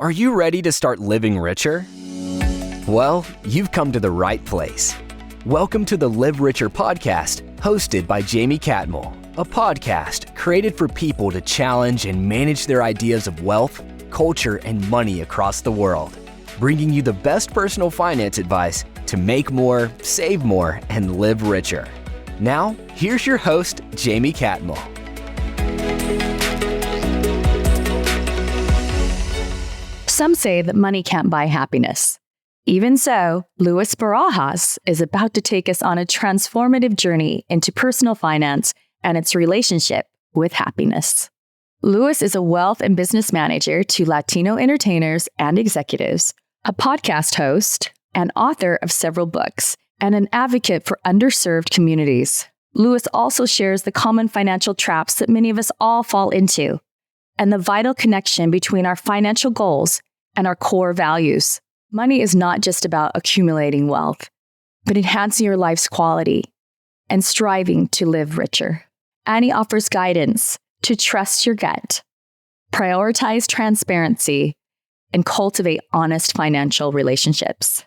Are you ready to start living richer? Well, you've come to the right place. Welcome to the Live Richer podcast, hosted by Jaime Catmull, a podcast created for people to challenge and manage their ideas of wealth, culture, and money across the world, bringing you the best personal finance advice to make more, save more, and live richer. Now, here's your host, Jaime Catmull. Some say that money can't buy happiness. Even so, Louis Barajas is about to take us on a transformative journey into personal finance and its relationship with happiness. Louis is a wealth and business manager to Latino entertainers and executives, a podcast host, and author of several books, and an advocate for underserved communities. Louis also shares the common financial traps that many of us all fall into, and the vital connection between our financial goals and our core values. Money is not just about accumulating wealth, but enhancing your life's quality and striving to live richer. And he offers guidance to trust your gut, prioritize transparency, and cultivate honest financial relationships.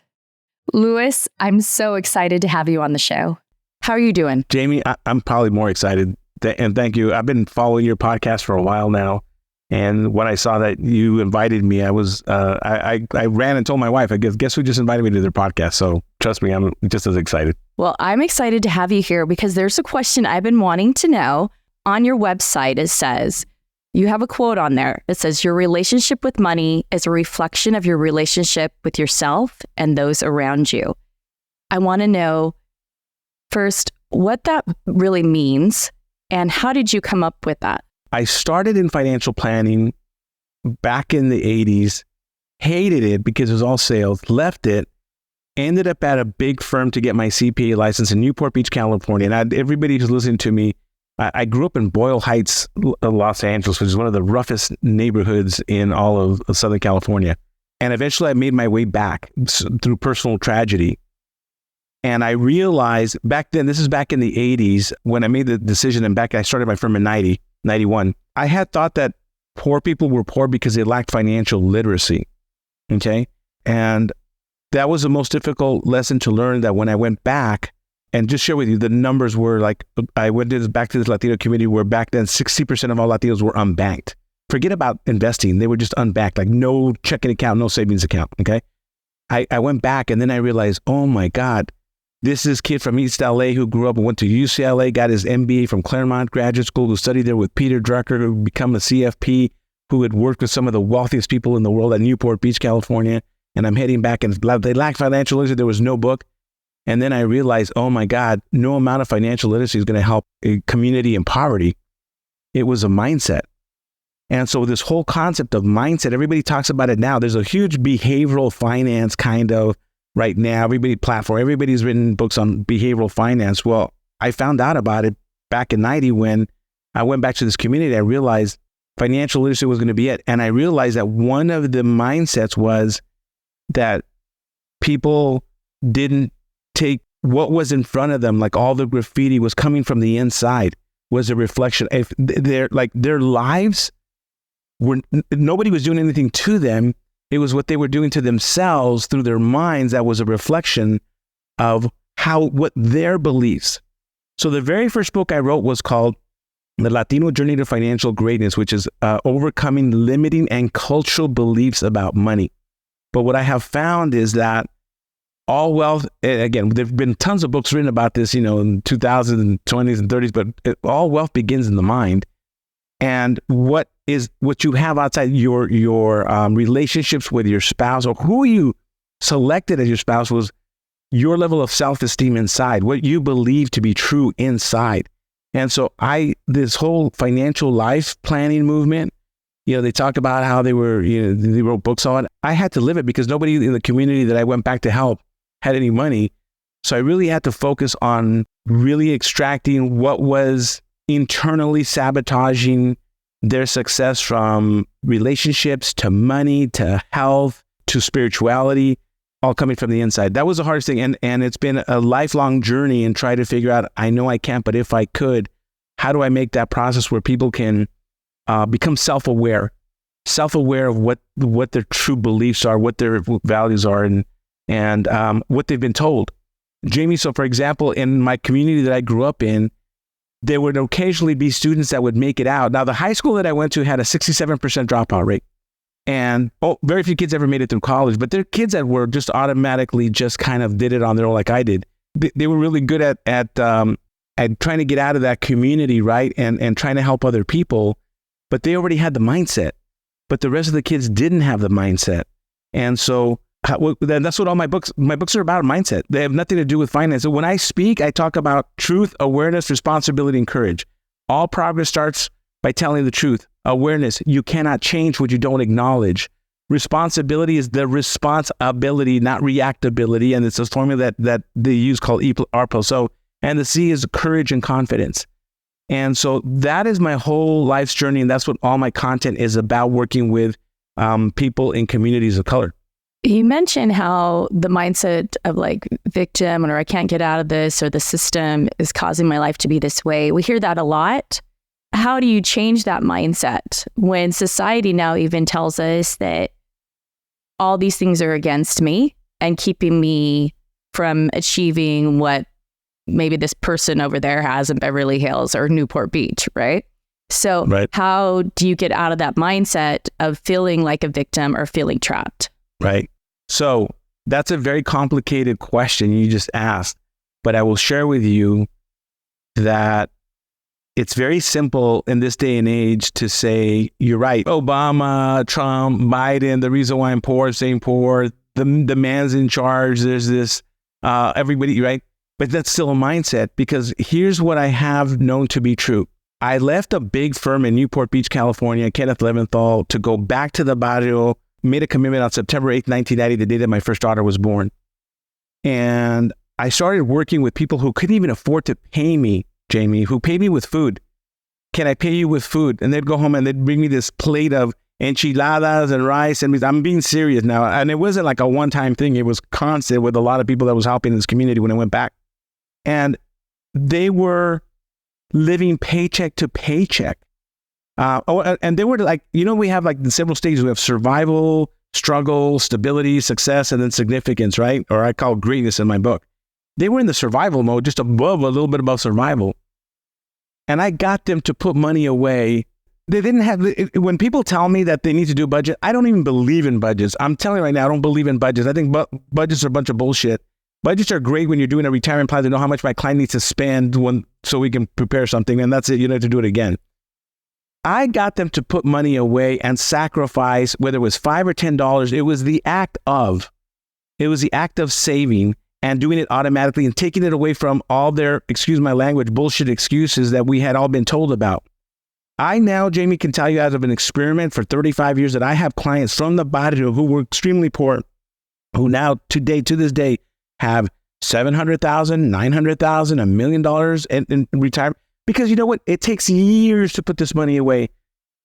Louis, I'm so excited to have you on the show. How are you doing? Jaime, I'm probably more excited. And thank you. I've been following your podcast for a while now. And when I saw that you invited me, I was I ran and told my wife, guess who just invited me to their podcast? So trust me, I'm just as excited. Well, I'm excited to have you here because there's a question I've been wanting to know. On your website, it says, you have a quote on there. It says, your relationship with money is a reflection of your relationship with yourself and those around you. I want to know first what that really means and how did you come up with that? I started in financial planning back in the 80s, hated it because it was all sales, left it, ended up at a big firm to get my CPA license in Newport Beach, California. And everybody who's listening to me, I grew up in Boyle Heights, Los Angeles, which is one of the roughest neighborhoods in all of Southern California. And eventually I made my way back through personal tragedy. And I realized back then, this is back in the 80s, when I made the decision, and I started my firm in 91, I had thought that poor people were poor because they lacked financial literacy, okay? And that was the most difficult lesson to learn, that when I went back, and just share with you, the numbers were like, I went back to this Latino community where back then 60% of all Latinos were unbanked. Forget about investing. They were just unbanked, like no checking account, no savings account, okay? I went back and then I realized, oh my God, this is a kid from East LA who grew up and went to UCLA, got his MBA from Claremont Graduate School, who studied there with Peter Drucker, who became a CFP, who had worked with some of the wealthiest people in the world at Newport Beach, California. And I'm heading back and they lacked financial literacy. There was no book. And then I realized, oh my God, no amount of financial literacy is going to help a community in poverty. It was a mindset. And so this whole concept of mindset, everybody talks about it now. There's a huge behavioral finance kind of right now. Everybody's written books on behavioral finance. Well, I found out about it back in 90 when I went back to this community. I realized financial literacy was going to be it. And I realized that one of the mindsets was that people didn't take what was in front of them, like all the graffiti was coming from the inside, was a reflection. If their lives were, nobody was doing anything to them. It was what they were doing to themselves through their minds that was a reflection of what their beliefs. So the very first book I wrote was called The Latino Journey to Financial Greatness, which is overcoming limiting and cultural beliefs about money. But what I have found is that all wealth, again, there've been tons of books written about this, in 2000s and 20s and 30s, but all wealth begins in the mind. And what you have outside your relationships with your spouse, or who you selected as your spouse, was your level of self-esteem inside, what you believe to be true inside. And so this whole financial life planning movement, they talk about how they wrote books on it. I had to live it because nobody in the community that I went back to help had any money. So I really had to focus on really extracting what was internally sabotaging their success, from relationships to money to health to spirituality, all coming from the inside. That was the hardest thing. And it's been a lifelong journey and try to figure out, I know I can't, but if I could, how do I make that process where people can become self-aware self-aware of what their true beliefs are, what their values are, and what they've been told. Jamie, so for example, in my community that I grew up in, there would occasionally be students that would make it out. Now, the high school that I went to had a 67% dropout rate. And very few kids ever made it through college, but there are kids that were just automatically just kind of did it on their own like I did. They were really good at trying to get out of that community, right? And trying to help other people, but they already had the mindset. But the rest of the kids didn't have the mindset. And so that's what all my books are about, mindset. They have nothing to do with finance. So when I speak, I talk about truth, awareness, responsibility, and courage. All progress starts by telling the truth. Awareness, you cannot change what you don't acknowledge. Responsibility is the responsibility, not reactability. And it's a formula that they use called ERPO. So, and the C is courage and confidence. And so that is my whole life's journey. And that's what all my content is about, working with people in communities of color. You mentioned how the mindset of like victim, or I can't get out of this, or the system is causing my life to be this way. We hear that a lot. How do you change that mindset when society now even tells us that all these things are against me and keeping me from achieving what maybe this person over there has in Beverly Hills or Newport Beach, right? So How do you get out of that mindset of feeling like a victim or feeling trapped? Right. So that's a very complicated question you just asked, but I will share with you that it's very simple in this day and age to say, you're right. Obama, Trump, Biden, the reason why I'm poor, staying poor, the man's in charge, there's this, everybody, right? But that's still a mindset, because here's what I have known to be true. I left a big firm in Newport Beach, California, Kenneth Leventhal, to go back to the barrio, made a commitment on September 8th, 1990, the day that my first daughter was born. And I started working with people who couldn't even afford to pay me, Jamie, who paid me with food. Can I pay you with food? And they'd go home and they'd bring me this plate of enchiladas and rice. And I'm being serious now. And it wasn't like a one-time thing. It was constant with a lot of people that was helping in this community when I went back. And they were living paycheck to paycheck. And they were like, we have like the several stages. We have survival, struggle, stability, success, and then significance, right? Or I call greatness in my book. They were in the survival mode, just above, a little bit above survival. And I got them to put money away. They didn't have, when people tell me that they need to do a budget, I don't even believe in budgets. I'm telling you right now, I don't believe in budgets. I think budgets are a bunch of bullshit. Budgets are great when you're doing a retirement plan to know how much my client needs to spend so we can prepare something, and that's it. You don't have to do it again. I got them to put money away and sacrifice, whether it was $5 or $10. It was the act of saving and doing it automatically and taking it away from all their, excuse my language, bullshit excuses that we had all been told about. I now, Jamie, can tell you out of an experiment for 35 years that I have clients from the barrio who were extremely poor, who now to this day have $700,000, $900,000, $1 million in retirement. Because you know what? It takes years to put this money away.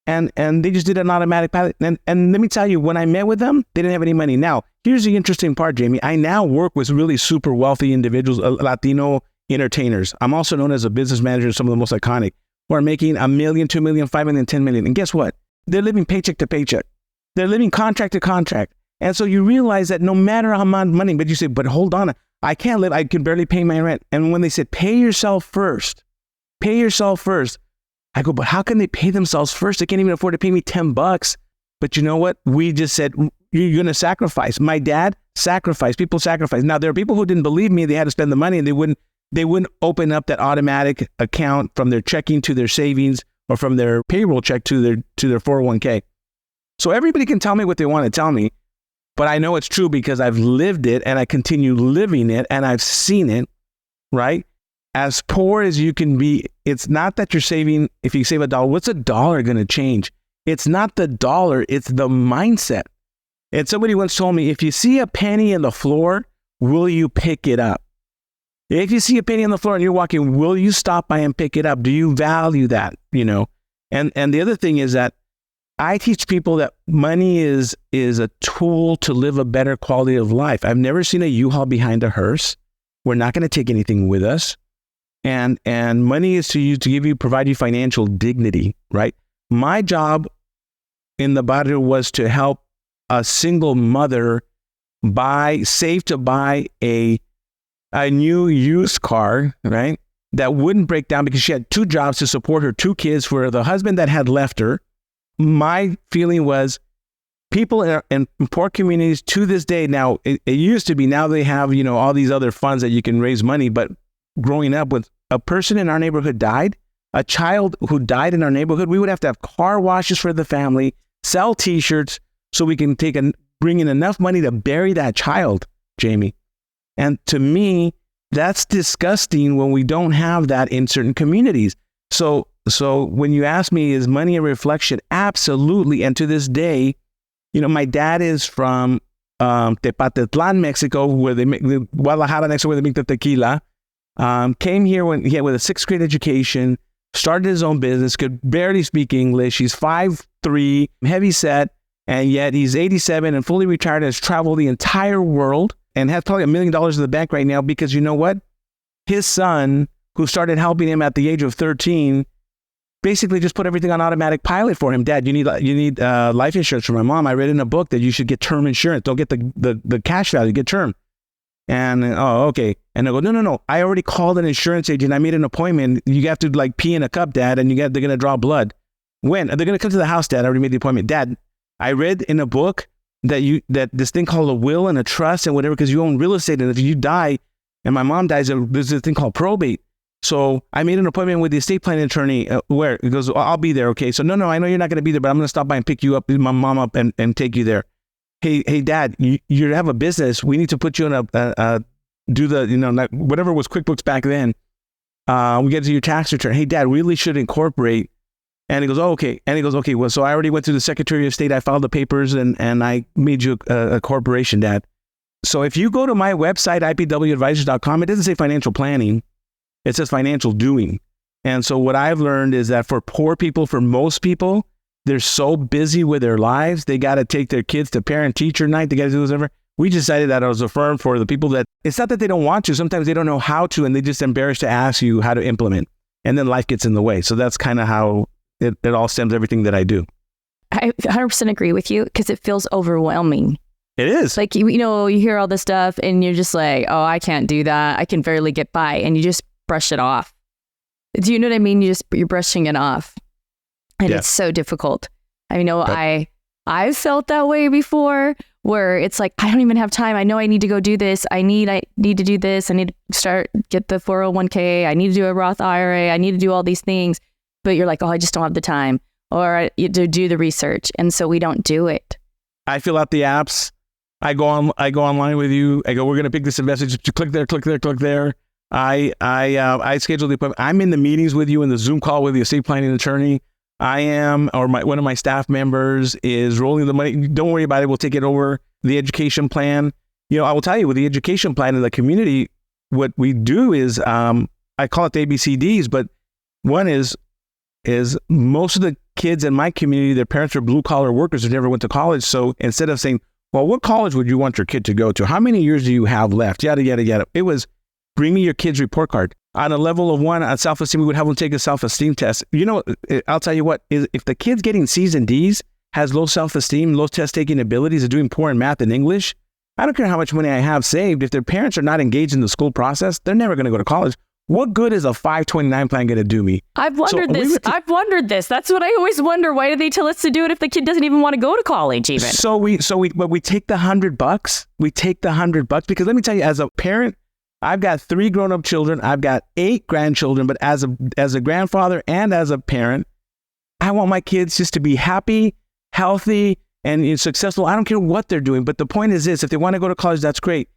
And they just did an automatic pilot. And let me tell you, when I met with them, they didn't have any money. Now, here's the interesting part, Jamie. I now work with really super wealthy individuals, Latino entertainers. I'm also known as a business manager of some of the most iconic, who are making $1 million, $2 million, $5 million, $10 million. And guess what? They're living paycheck to paycheck. They're living contract to contract. And so you realize that no matter how much money, but you say, but hold on, I can't live, I can barely pay my rent. And when they said, pay yourself first, I go, but how can they pay themselves first? They can't even afford to pay me $10. But you know what? We just said, you're going to sacrifice. My dad sacrificed. People sacrifice. Now, there are people who didn't believe me. They had to spend the money, and they wouldn't open up that automatic account from their checking to their savings, or from their payroll check to their 401k. So everybody can tell me what they want to tell me, but I know it's true because I've lived it and I continue living it and I've seen it, right? As poor as you can be, it's not that you're saving, if you save $1, what's $1 going to change? It's not the dollar, it's the mindset. And somebody once told me, if you see a penny on the floor, will you pick it up? If you see a penny on the floor and you're walking, will you stop by and pick it up? Do you value that? And the other thing is that I teach people that money is a tool to live a better quality of life. I've never seen a U-Haul behind a hearse. We're not going to take anything with us. And money is to provide you financial dignity, right? My job in the barrio was to help a single mother save to buy a new used car, right? That wouldn't break down because she had 2 jobs to support her 2 kids for the husband that had left her. My feeling was people in poor communities to this day, now it used to be, now they have, all these other funds that you can raise money. But growing up, with a person in our neighborhood died, a child who died in our neighborhood, we would have to have car washes for the family, sell t-shirts so we can bring in enough money to bury that child, Jamie. And to me, that's disgusting when we don't have that in certain communities. So when you ask me, is money a reflection? Absolutely. And to this day, my dad is from Tepatitlán, Mexico, where they make Guadalajara, next to where they make the tequila. Came here with a 6th grade education, started his own business, could barely speak English. He's 5'3", heavy set, and yet he's 87 and fully retired, has traveled the entire world, and has probably $1 million in the bank right now because you know what? His son, who started helping him at the age of 13, basically just put everything on automatic pilot for him. Dad, you need life insurance for my mom. I read in a book that you should get term insurance. Don't get the cash value, get term. And, okay. And I go, no. I already called an insurance agent. I made an appointment. You have to pee in a cup, Dad, and they're going to draw blood. When? They're going to come to the house, Dad. I already made the appointment. Dad, I read in a book that this thing called a will and a trust and whatever, because you own real estate. And if you die and my mom dies, there's this thing called probate. So I made an appointment with the estate planning attorney. Where? He goes, I'll be there. Okay. So no, I know you're not going to be there, but I'm going to stop by and pick you up, my mom up and take you there. Hey, Dad, you have a business. We need to put you in do the, whatever was QuickBooks back then. We get to your tax return. Hey, Dad, we really should incorporate. And he goes, okay. And he goes, okay, well, so I already went to the Secretary of State. I filed the papers and I made you a corporation, Dad. So if you go to my website, ipwadvisors.com, it doesn't say financial planning. It says financial doing. And so what I've learned is that for poor people, for most people, they're so busy with their lives. They got to take their kids to parent-teacher night. They got to do whatever. We decided that as a firm for the people that, it's not that they don't want to. Sometimes they don't know how to, and they just embarrassed to ask you how to implement. And then life gets in the way. So that's kind of how it all stems everything that I do. I 100% agree with you because it feels overwhelming. It is. Like, you hear all this stuff and you're just like, oh, I can't do that. I can barely get by. And you just brush it off. Do you know what I mean? You're brushing it off. And It's so difficult. I know I've felt that way before, where it's like, I don't even have time. I know I need to go do this. I need to do this. I need to get the 401k. I need to do a Roth IRA. I need to do all these things. But you're like, oh, I just don't have the time, or to do the research. And so we don't do it. I fill out the apps. I go online with you. I go, we're going to pick this investment. Just click there, click there, click there. I schedule the appointment. I'm in the meetings with you in the Zoom call with the estate planning attorney. I am, or one of my staff members is rolling the money. Don't worry about it. We'll take it over. The education plan. I will tell you, with the education plan in the community, what we do is, I call it the ABCDs, but one is most of the kids in my community, their parents are blue collar workers who never went to college. So instead of saying, well, what college would you want your kid to go to? How many years do you have left? Yada, yada, yada. It was, bring me your kid's report card. On a level of 1 on self-esteem, we would have them take a self-esteem test. I'll tell you what, if the kid's getting C's and D's, has low self-esteem, low test-taking abilities, is doing poor in math and English, I don't care how much money I have saved. If their parents are not engaged in the school process, they're never going to go to college. What good is a 529 plan going to do me? I've wondered this. That's what I always wonder. Why do they tell us to do it if the kid doesn't even want to go to college even? So we take the $100. We take the $100 because let me tell you, as a parent, I've got 3 grown-up children. I've got 8 grandchildren. But as a grandfather and as a parent, I want my kids just to be happy, healthy, and successful. I don't care what they're doing. But the point is this: if they want to go to college, that's great.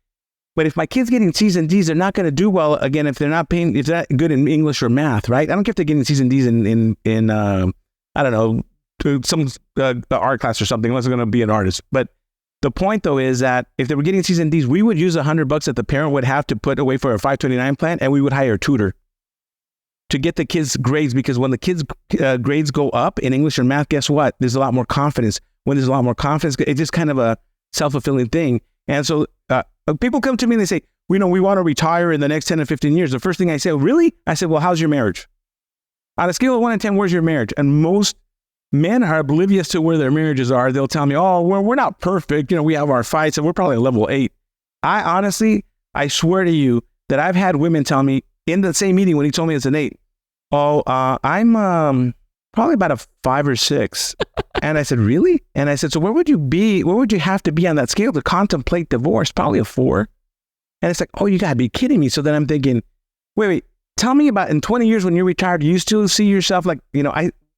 But if my kid's getting C's and D's, they're not going to do well again if they're not good in English or math, right? I don't care if they're getting C's and D's in I don't know, some art class or something, unless they're going to be an artist. But the point though is that if they were getting C's and D's, we would use $100 that the parent would have to put away for a 529 plan, and we would hire a tutor to get the kids' grades, because when the kids' grades go up in English or math, guess what? There's a lot more confidence. When there's a lot more confidence, it's just kind of a self-fulfilling thing. And so people come to me and they say, we want to retire in the next 10 to 15 years. The first thing I say, really? I said, well, how's your marriage? On a scale of 1 to 10, where's your marriage? And most men are oblivious to where their marriages are. They'll tell me, oh, we're not perfect. We have our fights and we're probably a level 8. I swear to you that I've had women tell me in the same meeting when he told me it's an 8, I'm probably about a 5 or 6. And I said, really? And I said, so where would you have to be on that scale to contemplate divorce? Probably a 4. And it's like, oh, you gotta be kidding me. So then I'm thinking, wait, tell me about in 20 years when you're retired, do you still see yourself like,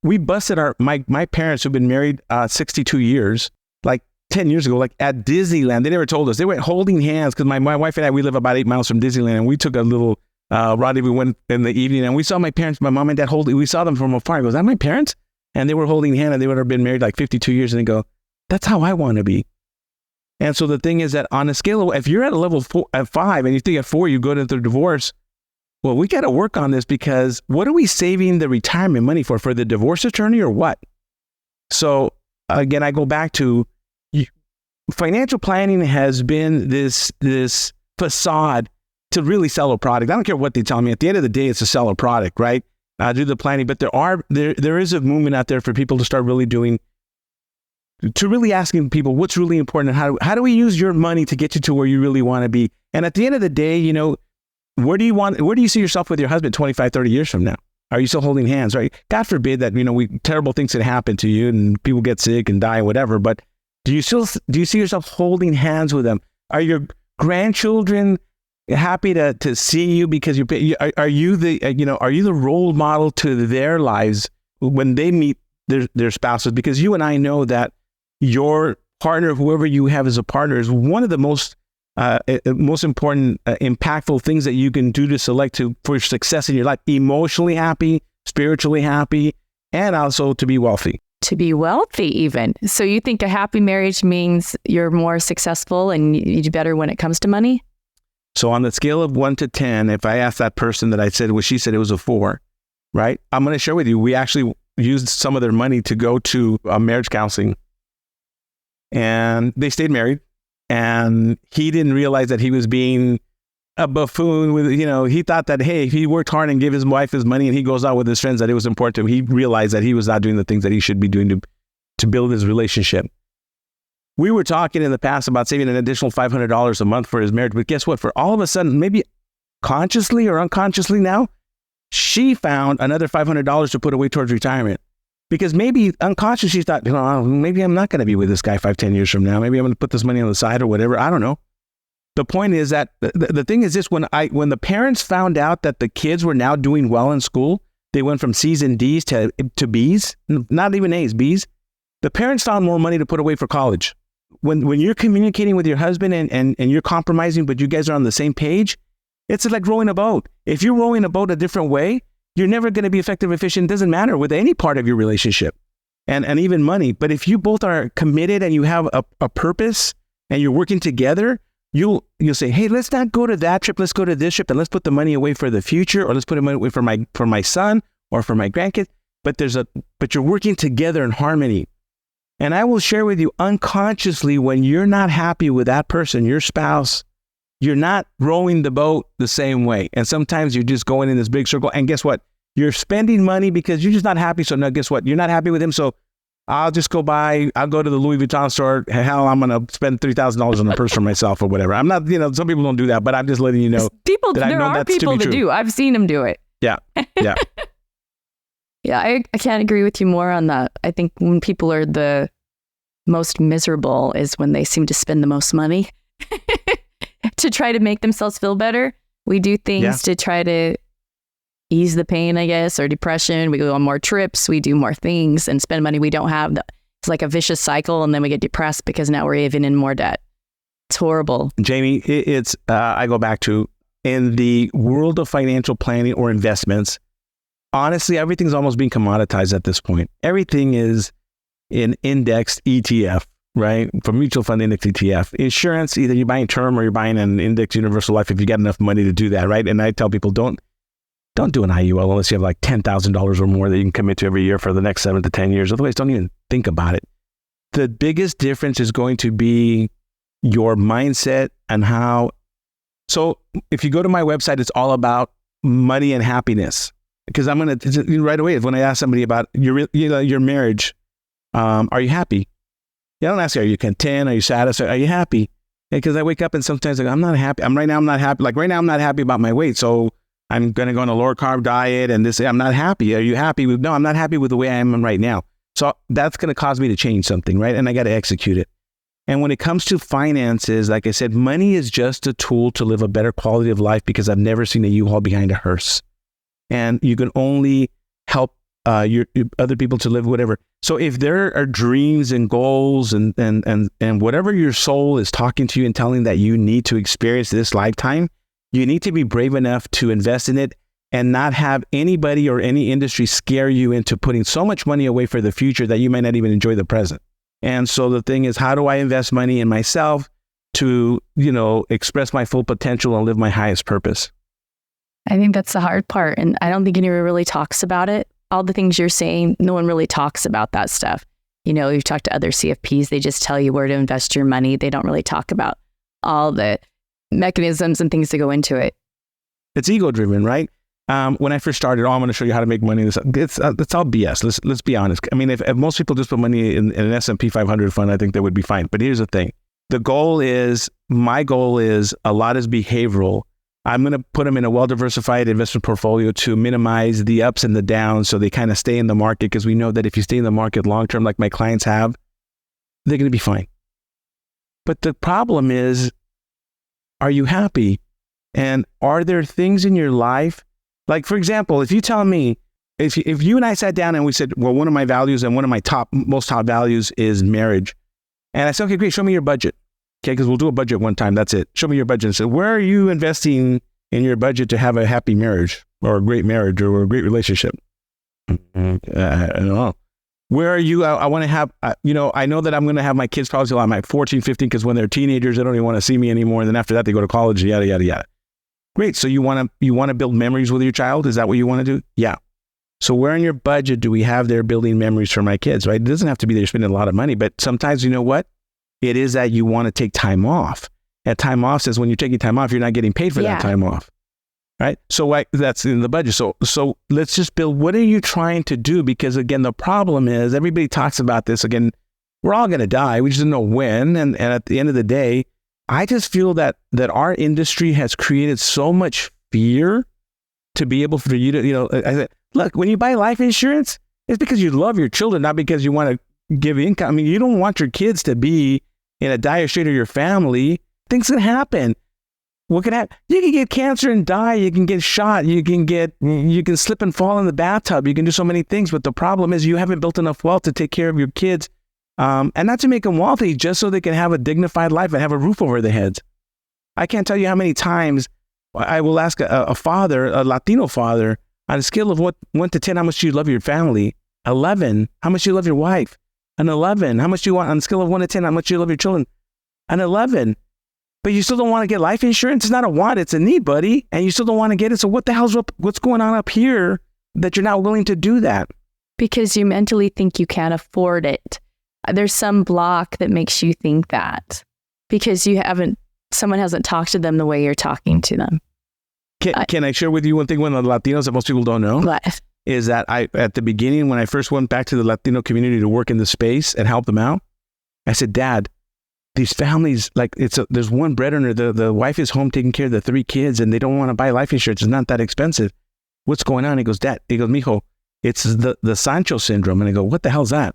we busted my parents who've been married 62 years, like 10 years ago, like at Disneyland. They never told us. They went holding hands because my wife and I, we live about 8 miles from Disneyland, and we took a little rendezvous. We went in the evening and we saw my parents, my mom and dad we saw them from afar. I go, is that my parents? And they were holding hands and they would have been married like 52 years. And they go, that's how I want to be. And so the thing is that on a scale of, if you're at a level 5 and you think at 4, you go to the divorce, well, we got to work on this because what are we saving the retirement money for the divorce attorney or what? So again, I go back to financial planning has been this facade to really sell a product. I don't care what they tell me. At the end of the day, it's to sell a product, right? Do the planning, but there is a movement out there for people to start really really asking people what's really important and how do we use your money to get you to where you really want to be? And at the end of the day, where do you see yourself with your husband 25, 30 years from now? Are you still holding hands, right? God forbid that, terrible things can happen to you and people get sick and die, whatever. But do you see yourself holding hands with them? Are your grandchildren happy to see you because are you the role model to their lives when they meet their spouses? Because you and I know that your partner, whoever you have as a partner, is one of the most important, impactful things that you can do to select for success in your life. Emotionally happy, spiritually happy, and also to be wealthy. To be wealthy even. So you think a happy marriage means you're more successful and you do better when it comes to money? So on the scale of 1 to 10, if I asked that person that I said, she said it was a 4, right? I'm going to share with you, we actually used some of their money to go to marriage counseling. And they stayed married. And he didn't realize that he was being a buffoon with, he thought that, hey, if he worked hard and gave his wife his money and he goes out with his friends, that it was important to him. He realized that he was not doing the things that he should be doing to build his relationship. We were talking in the past about saving an additional $500 a month for his marriage. But guess what? For all of a sudden, maybe consciously or unconsciously now, she found another $500 to put away towards retirement. Because maybe unconsciously she thought, maybe I'm not going to be with this guy 5-10 years from now. Maybe I'm going to put this money on the side or whatever. I don't know. The point is that the thing is this, when the parents found out that the kids were now doing well in school, they went from C's and D's to B's, not even A's, B's. The parents found more money to put away for college. When you're communicating with your husband and you're compromising, but you guys are on the same page, it's like rowing a boat. If you're rowing a boat a different way, you're never going to be effective, efficient. It doesn't matter with any part of your relationship and even money. But if you both are committed and you have a purpose and you're working together, you'll say, hey, let's not go to that trip. Let's go to this trip and let's put the money away for the future, or let's put the money away for my son or for my grandkids. But you're working together in harmony. And I will share with you, unconsciously, when you're not happy with that person, your spouse, you're not rowing the boat the same way. And sometimes you're just going in this big circle. And guess what? You're spending money because you're just not happy. So now guess what? You're not happy with him. So I'll just I'll go to the Louis Vuitton store. Hell, I'm going to spend $3,000 on a purse for myself or whatever. I'm not, some people don't do that, but I'm just letting you know. There are people that do. I've seen them do it. Yeah. Yeah. Yeah, I can't agree with you more on that. I think when people are the most miserable is when they seem to spend the most money to try to make themselves feel better. We do things to try to ease the pain, I guess, or depression. We go on more trips, we do more things and spend money we don't have. It's like a vicious cycle, and then we get depressed because now we're even in more debt. It's horrible. Jamie, I go back to, in the world of financial planning or investments, honestly, everything's almost being commoditized at this point. Everything is an indexed ETF, right? For mutual fund index ETF. Insurance, either you're buying term or you're buying an index universal life if you got enough money to do that, right? And I tell people, don't do an IUL unless you have like $10,000 or more that you can commit to every year for the next 7 to 10 years. Otherwise, don't even think about it. The biggest difference is going to be your mindset and how. So if you go to my website, it's all about money and happiness. Because I'm going to, right away, when I ask somebody about your marriage, Are you happy? Yeah, I don't ask you, are you content? Are you satisfied? Are you happy? Because I wake up and sometimes I'm not happy. I'm not happy. Like right now, I'm not happy about my weight. So I'm going to go on a lower carb diet and this, I'm not happy. Are you happy with, no, I'm not happy with the way I am right now. So that's going to cause me to change something, right? And I got to execute it. And when it comes to finances, like I said, money is just a tool to live a better quality of life because I've never seen a U-Haul behind a hearse. And you can only help your other people to live whatever. So if there are dreams and goals and whatever your soul is talking to you and telling that you need to experience this lifetime, you need to be brave enough to invest in it and not have anybody or any industry scare you into putting so much money away for the future that you might not even enjoy the present. And so the thing is, how do I invest money in myself to, express my full potential and live my highest purpose? I think that's the hard part. And I don't think anyone really talks about it. All the things you're saying, no one really talks about that stuff. You've talked to other CFPs, they just tell you where to invest your money. They don't really talk about all the mechanisms and things that go into it. It's ego driven, right? When I first started, I'm going to show you how to make money. It's all BS. Let's be honest. I mean, if most people just put money in an S&P 500 fund, I think that would be fine. But here's the thing. My goal is a lot is behavioral. I'm going to put them in a well-diversified investment portfolio to minimize the ups and the downs so they kind of stay in the market, because we know that if you stay in the market long-term like my clients have, they're going to be fine. But the problem is, are you happy? And are there things in your life, like for example, if you tell me, if you and I sat down and we said, well, one of my values and one of my most top values is marriage. And I said, okay, great, show me your budget. Okay, because we'll do a budget one time. That's it. Show me your budget. And so where are you investing in your budget to have a happy marriage or a great marriage or a great relationship? I don't know. Where are you? I want to have, I know that I'm going to have my kids probably till I'm like 14, 15, because when they're teenagers, they don't even want to see me anymore. And then after that, they go to college, yada, yada, yada. Great. So you want to build memories with your child? Is that what you want to do? Yeah. So where in your budget do we have there building memories for my kids, right? It doesn't have to be that you're spending a lot of money, but sometimes, you know what? It is that you want to take time off. And time off says when you're taking time off, you're not getting paid for that time off, right? So that's in the budget. So let's just build, what are you trying to do? Because again, the problem is everybody talks about this. Again, we're all going to die. We just don't know when. And at the end of the day, I just feel that our industry has created so much fear to be able for you to, I said, look, when you buy life insurance, it's because you love your children, not because you want to give income. I mean, you don't want your kids to be in a dire state, or your family. Things can happen. What can happen? You can get cancer and die. You can get shot. You can slip and fall in the bathtub. You can do so many things. But the problem is you haven't built enough wealth to take care of your kids. And not to make them wealthy, just so they can have a dignified life and have a roof over their heads. I can't tell you how many times I will ask a father, a Latino father, on a scale of 1 to 10, how much do you love your family? 11, how much do you love your wife? An 11, how much do you want on a scale of 1 to 10, how much do you love your children? An 11. But you still don't want to get life insurance? It's not a want, it's a need, buddy. And you still don't want to get it. So what the hell's what's going on up here that you're not willing to do that? Because you mentally think you can't afford it. There's some block that makes you think that because someone hasn't talked to them the way you're talking to them. Can I share with you one thing, one of the Latinos that most people don't know? What? Is that at the beginning, when I first went back to the Latino community to work in the space and help them out, I said, Dad, these families, like there's one breadwinner, the wife is home taking care of the 3 kids and they don't want to buy life insurance. It's not that expensive. What's going on? He goes, Dad, mijo, it's the Sancho syndrome. And I go, what the hell's that?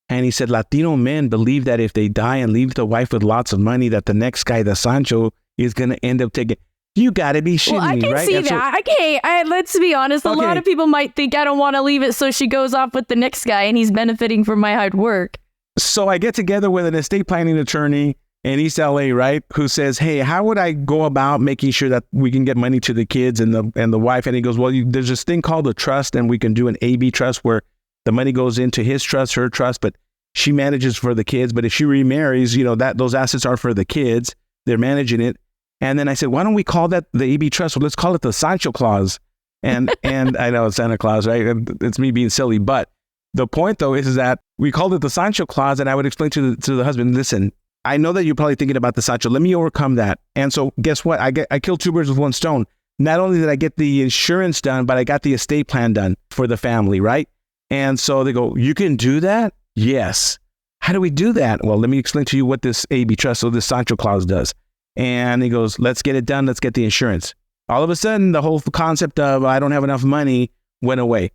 And he said, Latino men believe that if they die and leave the wife with lots of money, that the next guy, the Sancho, is going to end up taking. You got to be shitting me, right? I can see that. Let's be honest. A lot of people might think I don't want to leave it, so she goes off with the next guy and he's benefiting from my hard work. So I get together with an estate planning attorney in East LA, right? Who says, hey, how would I go about making sure that we can get money to the kids and the wife? And he goes, well, there's this thing called a trust, and we can do an AB trust where the money goes into his trust, her trust, but she manages for the kids. But if she remarries, those assets are for the kids. They're managing it. And then I said, why don't we call that the AB trust? Well, let's call it the Sancho Clause. And I know it's Santa Claus, right? It's me being silly. But the point, though, is that we called it the Sancho Clause. And I would explain to the husband, listen, I know that you're probably thinking about the Sancho. Let me overcome that. And so guess what? I killed 2 birds with 1 stone. Not only did I get the insurance done, but I got the estate plan done for the family, right? And so they go, you can do that? Yes. How do we do that? Well, let me explain to you what this AB trust, so this Sancho clause does. And he goes, let's get it done. Let's get the insurance. All of a sudden, the whole concept of I don't have enough money went away.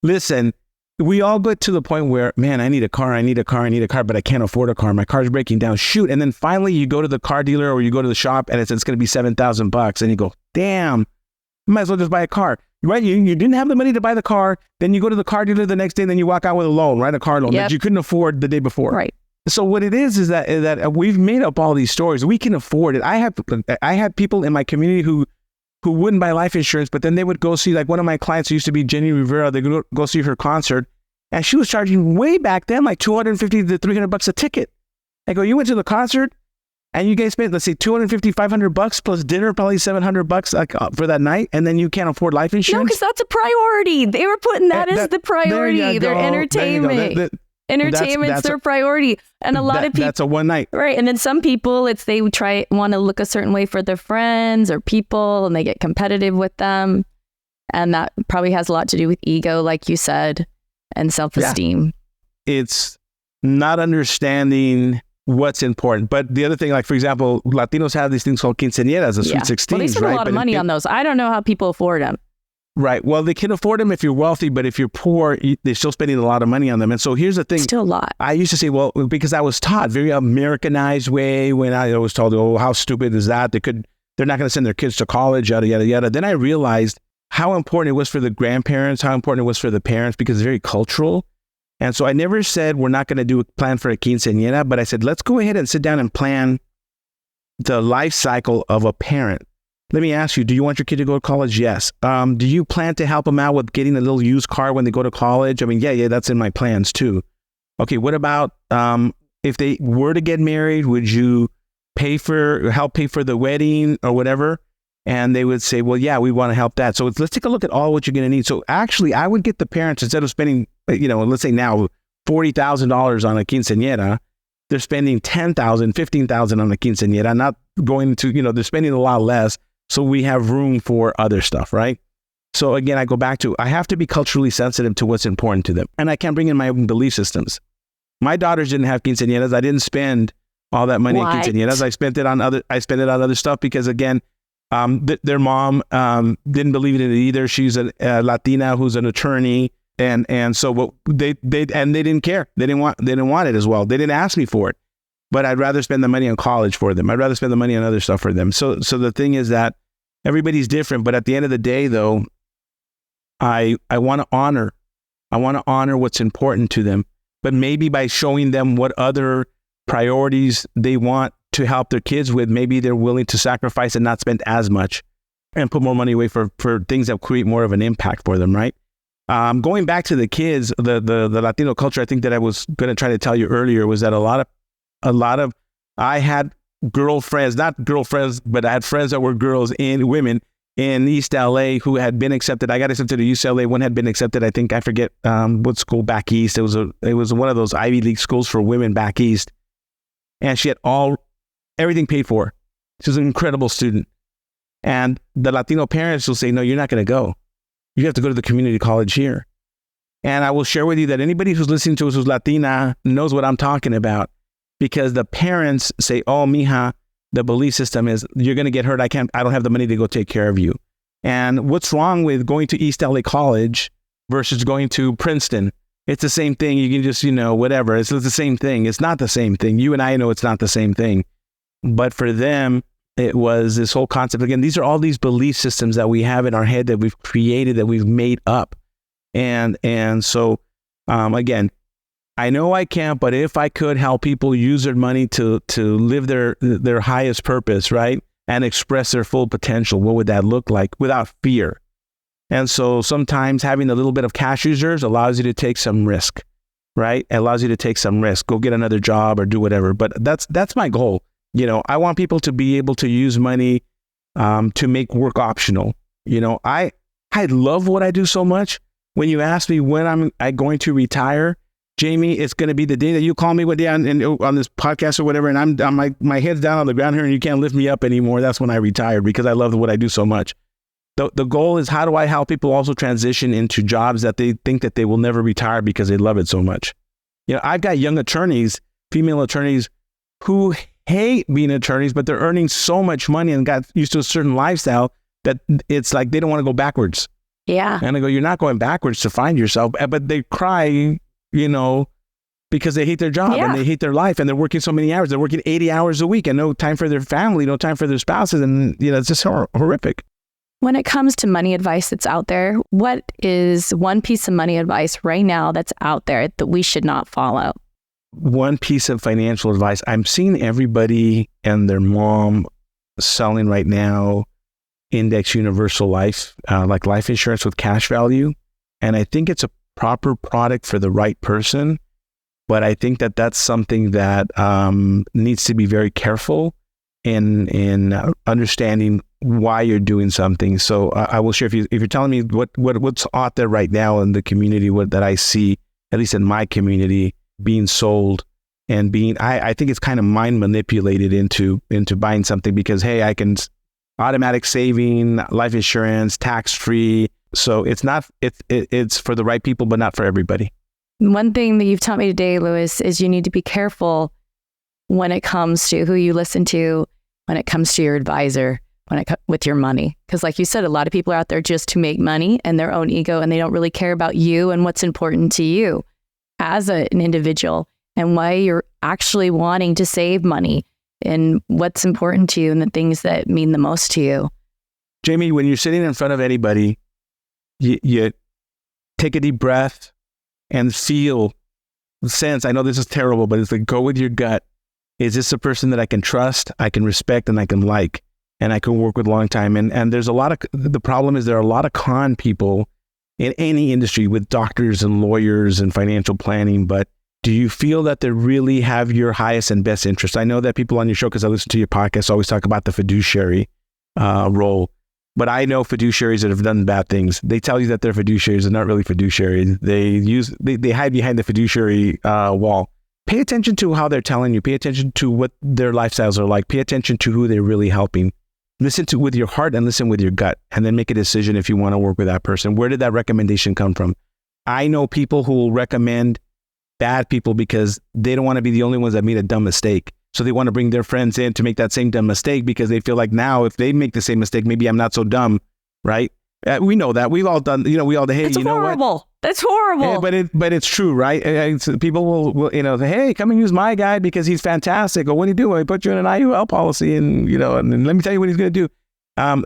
Listen, we all get to the point where, man, I need a car, but I can't afford a car. My car's breaking down. Shoot. And then finally you go to the car dealer or you go to the shop and it's going to be $7,000. And you go, damn, I might as well just buy a car. Right? You didn't have the money to buy the car. Then you go to the car dealer the next day and then you walk out with a loan, right? A car loan that you couldn't afford the day before. Right. So what it is that we've made up all these stories. We can afford it. I had people in my community who wouldn't buy life insurance, but then they would go see, like one of my clients who used to be Jenny Rivera, they go see her concert, and she was charging way back then like $250 to $300 a ticket. I go, you went to the concert and you guys spent, let's say $250, $500 plus dinner, probably $700 for that night, and then you can't afford life insurance? No, because that's a priority. They were putting that as the priority. Their entertainment. Entertainment's their priority. And a lot of people, that's a one night. Right. And then some people, they want to look a certain way for their friends or people, and they get competitive with them. And that probably has a lot to do with ego, like you said, and self-esteem. Yeah. It's not understanding what's important. But the other thing, like for example, Latinos have these things called quinceañeras, the sweet 16s, well, they spend a lot of money on those. I don't know how people afford them. Right. Well, they can afford them if you're wealthy, but if you're poor, they're still spending a lot of money on them. And so here's the thing. Still a lot. I used to say, well, because I was taught very Americanized way when I was told, oh, how stupid is that? They're not going to send their kids to college, yada, yada, yada. Then I realized how important it was for the grandparents, how important it was for the parents, because it's very cultural. And so I never said we're not going to do a plan for a quinceañera, but I said, let's go ahead and sit down and plan the life cycle of a parent. Let me ask you, do you want your kid to go to college? Yes. Do you plan to help them out with getting a little used car when they go to college? I mean, yeah, that's in my plans too. Okay, what about if they were to get married, would you help pay for the wedding or whatever? And they would say, well, yeah, we want to help that. So let's take a look at all what you're going to need. So actually, I would get the parents, instead of spending, let's say now $40,000 on a quinceañera, they're spending $10,000, $15,000 on a quinceañera, not going to, they're spending a lot less. So we have room for other stuff, right? So again, I go back to, I have to be culturally sensitive to what's important to them. And I can't bring in my own belief systems. My daughters didn't have quinceañeras. I didn't spend all that money on quinceañeras. I spent it on other stuff because again, their mom didn't believe in it either. She's a Latina who's an attorney. And so they didn't care. They didn't want it as well. They didn't ask me for it. But I'd rather spend the money on college for them. I'd rather spend the money on other stuff for them. So the thing is that everybody's different. But at the end of the day, though, I want to honor what's important to them. But maybe by showing them what other priorities they want to help their kids with, maybe they're willing to sacrifice and not spend as much and put more money away for things that create more of an impact for them, right? Going back to the kids, the Latino culture, I think that I was going to try to tell you earlier was that I had girlfriends, not girlfriends, but I had friends that were women in East LA who had been accepted. I got accepted to UCLA. One had been accepted, I forget what school back east. It was one of those Ivy League schools for women back east. And she had everything paid for. She was an incredible student. And the Latino parents will say, no, you're not going to go. You have to go to the community college here. And I will share with you that anybody who's listening to us who's Latina knows what I'm talking about, because the parents say, oh, mija, the belief system is you're going to get hurt. I don't have the money to go take care of you. And what's wrong with going to East LA College versus going to Princeton? It's the same thing. You can just, whatever. It's the same thing. It's not the same thing. You and I know it's not the same thing. But for them, it was this whole concept. Again, these are all these belief systems that we have in our head that we've created, that we've made up. And so, again, I know I can't, but if I could help people use their money to live their highest purpose, right? And express their full potential, what would that look like without fear? And so sometimes having a little bit of cash reserves allows you to take some risk, right? It allows you to take some risk, go get another job or do whatever. But that's my goal. I want people to be able to use money to make work optional. I love what I do so much. When you ask me when I'm going to retire, Jamie, it's going to be the day that you call me on this podcast or whatever, and I'm my head's down on the ground here and you can't lift me up anymore. That's when I retired, because I love what I do so much. The goal is, how do I help people also transition into jobs that they think that they will never retire because they love it so much? I've got young attorneys, female attorneys, who hate being attorneys, but they're earning so much money and got used to a certain lifestyle that it's like they don't want to go backwards. Yeah. And I go, you're not going backwards to find yourself, but they cry, because they hate their job and they hate their life, and they're working so many hours. They're working 80 hours a week and no time for their family, no time for their spouses. And, it's just horrific. When it comes to money advice that's out there, what is one piece of money advice right now that's out there that we should not follow? One piece of financial advice. I'm seeing everybody and their mom selling right now index universal life, like life insurance with cash value. And I think it's a proper product for the right person. But I think that that's something that needs to be very careful in understanding why you're doing something. So I will share, if you're telling me what's out there right now in the community, that I see, at least in my community, being sold and I think it's kind of mind manipulated into buying something because, hey, I can automatic saving, life insurance, tax free. So it's for the right people, but not for everybody. One thing that you've taught me today, Louis, is you need to be careful when it comes to who you listen to, when it comes to your advisor, with your money. Because like you said, a lot of people are out there just to make money and their own ego, and they don't really care about you and what's important to you as an individual and why you're actually wanting to save money and what's important to you and the things that mean the most to you. Jamie, when you're sitting in front of anybody, you take a deep breath and sense, I know this is terrible, but it's like, go with your gut. Is this a person that I can trust, I can respect, and I can like, and I can work with a long time? And there's the problem is there are a lot of con people in any industry with doctors and lawyers and financial planning, but do you feel that they really have your highest and best interest? I know that people on your show, because I listen to your podcast, always talk about the fiduciary role. But I know fiduciaries that have done bad things. They tell you that they're fiduciaries. They're not really fiduciaries. They hide behind the fiduciary wall. Pay attention to how they're telling you. Pay attention to what their lifestyles are like. Pay attention to who they're really helping. Listen to with your heart and listen with your gut, and then make a decision if you want to work with that person. Where did that recommendation come from? I know people who will recommend bad people because they don't want to be the only ones that made a dumb mistake. So they want to bring their friends in to make that same dumb mistake because they feel like now if they make the same mistake, maybe I'm not so dumb, right? We know that. We've all done, hey, That's you know horrible. what? That's horrible. But it's true, right? People will say, hey, come and use my guy because he's fantastic. Or what do you do? Well, I put you in an IUL policy and let me tell you what he's going to do.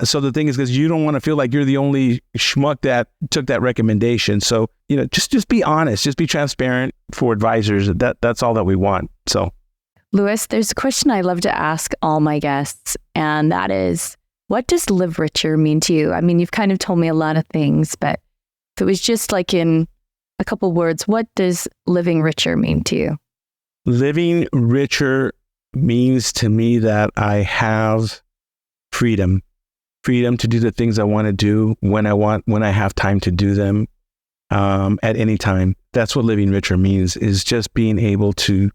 So the thing is, because you don't want to feel like you're the only schmuck that took that recommendation. So, just be honest, just be transparent for advisors. That's all that we want. So. Louis, there's a question I love to ask all my guests, and that is, what does live richer mean to you? I mean, you've kind of told me a lot of things, but if it was just like in a couple words, what does living richer mean to you? Living richer means to me that I have freedom to do the things I want to do when I have time to do them, at any time. That's what living richer means, is just being able to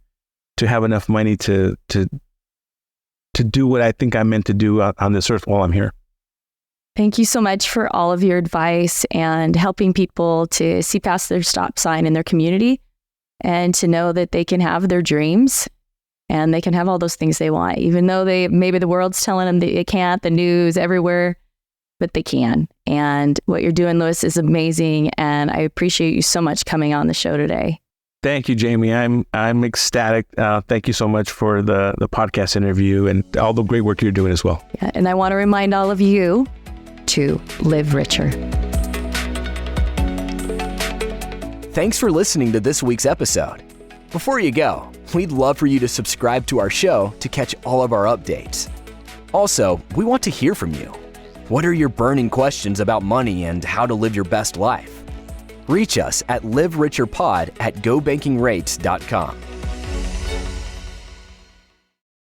have enough money to do what I think I'm meant to do on this earth while I'm here. Thank you so much for all of your advice and helping people to see past their stop sign in their community and to know that they can have their dreams and they can have all those things they want, even though maybe the world's telling them they can't, the news everywhere, but they can. And what you're doing, Louis, is amazing. And I appreciate you so much coming on the show today. Thank you, Jamie. I'm ecstatic. Thank you so much for the podcast interview and all the great work you're doing as well. Yeah, and I want to remind all of you to live richer. Thanks for listening to this week's episode. Before you go, we'd love for you to subscribe to our show to catch all of our updates. Also, we want to hear from you. What are your burning questions about money and how to live your best life? Reach us at livericherpod@gobankingrates.com.